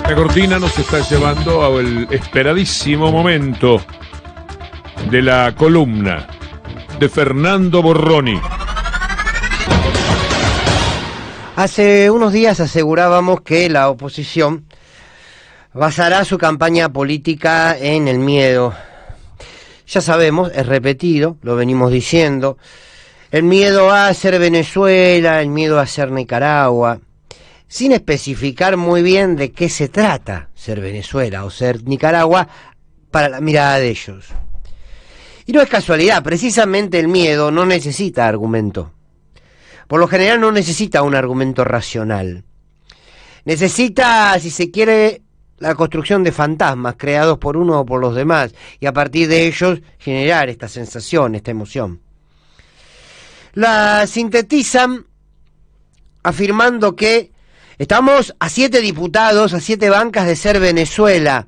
La cortina nos está llevando al esperadísimo momento de la columna de Fernando Borroni. Hace unos días asegurábamos que la oposición basará su campaña política en el miedo. Ya sabemos, es repetido, lo venimos diciendo, el miedo a ser Venezuela, el miedo a ser Nicaragua, sin especificar muy bien de qué se trata ser Venezuela o ser Nicaragua para la mirada de ellos. Y no es casualidad, precisamente el miedo no necesita argumento. Por lo general no necesita un argumento racional. Necesita, si se quiere, la construcción de fantasmas creados por uno o por los demás, y a partir de ellos generar esta sensación, esta emoción. La sintetizan afirmando que estamos a 7 diputados, a 7 bancas de ser Venezuela.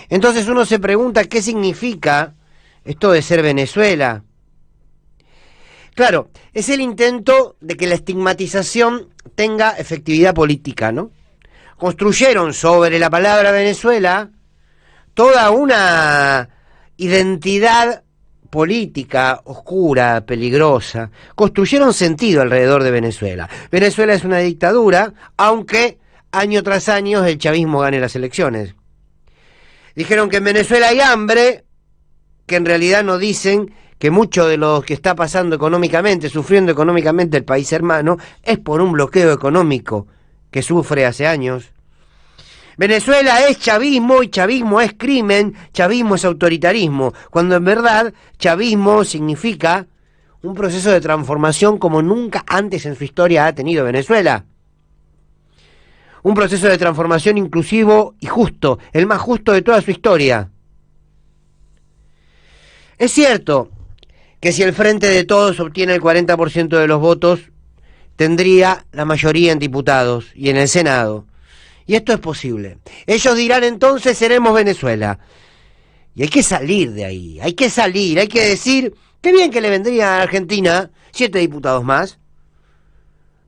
Entonces uno se pregunta qué significa esto de ser Venezuela. Claro, es el intento de que la estigmatización tenga efectividad política, ¿no? Construyeron sobre la palabra Venezuela toda una identidad política oscura, peligrosa. Construyeron sentido alrededor de Venezuela. Venezuela es una dictadura, aunque año tras año el chavismo gane las elecciones. Dijeron que en Venezuela hay hambre, que en realidad no dicen que mucho de lo que está pasando económicamente, sufriendo económicamente el país hermano, es por un bloqueo económico que sufre hace años. Venezuela es chavismo y chavismo es crimen, chavismo es autoritarismo, cuando en verdad chavismo significa un proceso de transformación como nunca antes en su historia ha tenido Venezuela. Un proceso de transformación inclusivo y justo, el más justo de toda su historia. Es cierto que si el Frente de Todos obtiene el 40% de los votos, tendría la mayoría en diputados y en el Senado. Y esto es posible. Ellos dirán entonces seremos Venezuela. Y hay que salir de ahí, hay que salir, hay que decir, qué bien que le vendría a Argentina 7 diputados más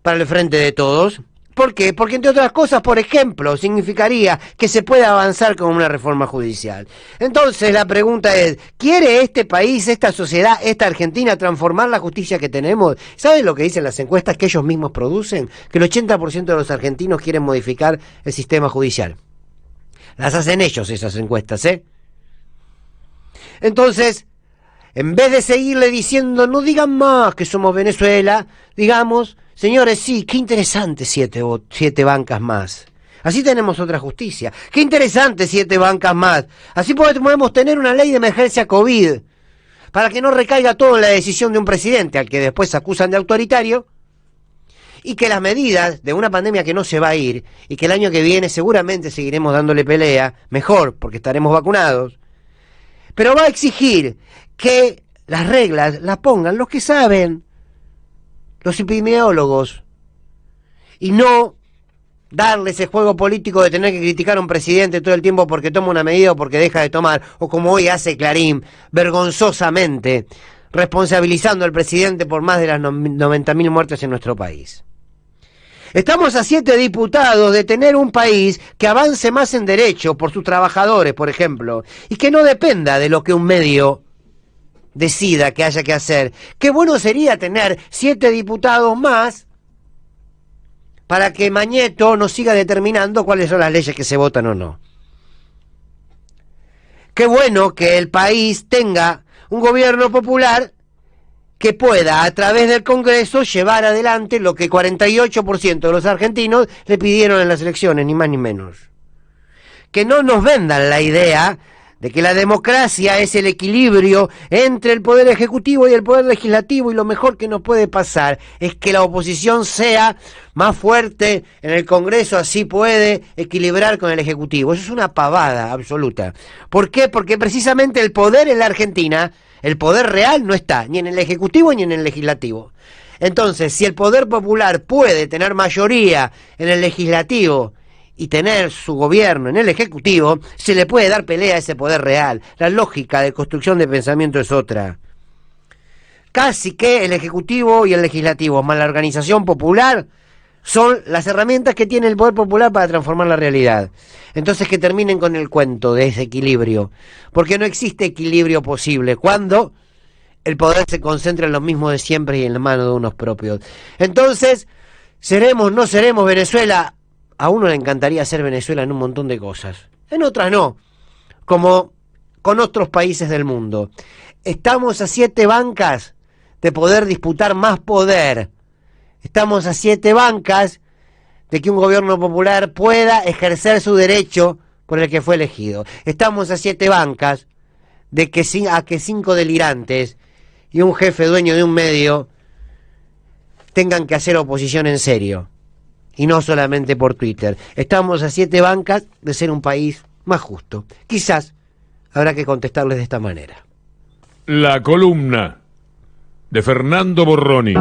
para el Frente de Todos. ¿Por qué? Porque entre otras cosas, por ejemplo, significaría que se pueda avanzar con una reforma judicial. Entonces la pregunta es, ¿quiere este país, esta sociedad, esta Argentina transformar la justicia que tenemos? ¿Saben lo que dicen las encuestas que ellos mismos producen? Que el 80% de los argentinos quieren modificar el sistema judicial. Las hacen ellos esas encuestas, ¿eh? Entonces, en vez de seguirle diciendo, no digan más que somos Venezuela, digamos, señores, sí, qué interesante 7 bancas más. Así tenemos otra justicia. Qué interesante 7 bancas más. Así podemos tener una ley de emergencia COVID, para que no recaiga todo en la decisión de un presidente, al que después acusan de autoritario, y que las medidas de una pandemia que no se va a ir, y que el año que viene seguramente seguiremos dándole pelea, mejor, porque estaremos vacunados, pero va a exigir que las reglas las pongan los que saben, los epidemiólogos, y no darle ese juego político de tener que criticar a un presidente todo el tiempo porque toma una medida o porque deja de tomar, o como hoy hace Clarín, vergonzosamente, responsabilizando al presidente por más de las 90.000 muertes en nuestro país. Estamos a 7 diputados de tener un país que avance más en derecho por sus trabajadores, por ejemplo, y que no dependa de lo que un medio decida que haya que hacer. Qué bueno sería tener 7 diputados más para que Mañeto nos siga determinando cuáles son las leyes que se votan o no. Qué bueno que el país tenga un gobierno popular que pueda, a través del Congreso, llevar adelante lo que 48% de los argentinos le pidieron en las elecciones, ni más ni menos. Que no nos vendan la idea de que la democracia es el equilibrio entre el poder ejecutivo y el poder legislativo, y lo mejor que nos puede pasar es que la oposición sea más fuerte en el Congreso, así puede equilibrar con el ejecutivo. Eso es una pavada absoluta. ¿Por qué? Porque precisamente el poder en la Argentina, el poder real, no está ni en el ejecutivo ni en el legislativo. Entonces, si el poder popular puede tener mayoría en el legislativo y tener su gobierno en el ejecutivo, se le puede dar pelea a ese poder real. La lógica de construcción de pensamiento es otra. Casi que el ejecutivo y el legislativo, más la organización popular, son las herramientas que tiene el poder popular para transformar la realidad. Entonces que terminen con el cuento de ese equilibrio, porque no existe equilibrio posible cuando el poder se concentra en lo mismo de siempre y en la mano de unos propios. Entonces, seremos, no seremos Venezuela. A uno le encantaría ser Venezuela en un montón de cosas, en otras no, como con otros países del mundo. Estamos a 7 bancas de poder disputar más poder. Estamos a 7 bancas de que un gobierno popular pueda ejercer su derecho por el que fue elegido. Estamos a 7 bancas de que 5 delirantes y un jefe dueño de un medio tengan que hacer oposición en serio y no solamente por Twitter. Estamos a 7 bancas de ser un país más justo. Quizás habrá que contestarles de esta manera. La columna de Fernando Borroni.